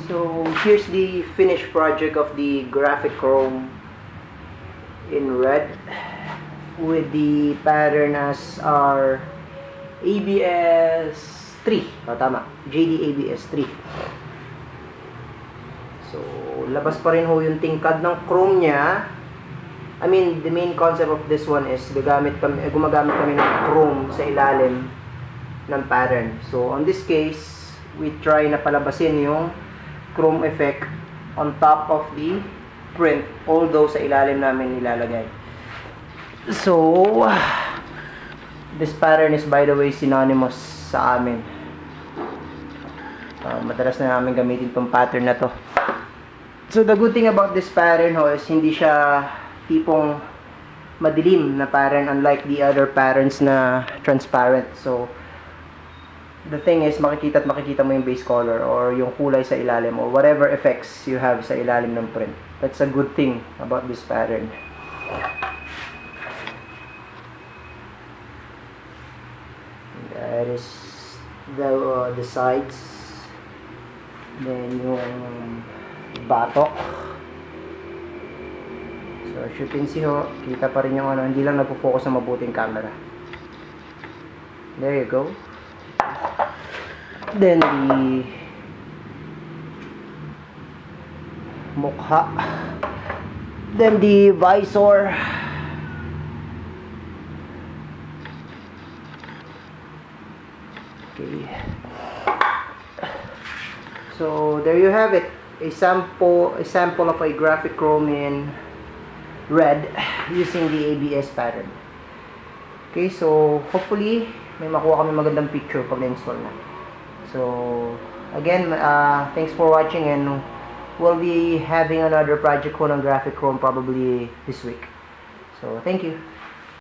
So here's the finished project of the graphic chrome in red with the pattern as our ABS 3. Tama, JD ABS 3. So labas pa rin ho yung tingkad ng chrome niya. I mean, the main concept of this one is gumagamit kami ng chrome sa ilalim ng pattern. So on this case, we try na palabasin yung chrome effect on top of the print, although sa ilalim namin nilalagay. So this pattern is, by the way, synonymous sa amin. Madalas na namin gamitin tong pattern na to. So the good thing about this pattern ho is hindi siya tipong madilim na pattern, unlike the other patterns na transparent. So the thing is, makikita mo yung base color or yung kulay sa ilalim or whatever effects you have sa ilalim ng print. That's a good thing about this pattern. That is the sides. Then yung batok. So as you can see ho, kita pa rin yung ano, hindi lang nagpo-focus sa mabuting camera. There you go. Then the mukha. Then the visor. Okay. So there you have it. A sample of a graphic chrome in red using the ABS pattern. Okay, so hopefully may makuha kami magandang picture pag na-install na. So again, thanks for watching, and we'll be having another project ko ng graphic chrome probably this week. So thank you.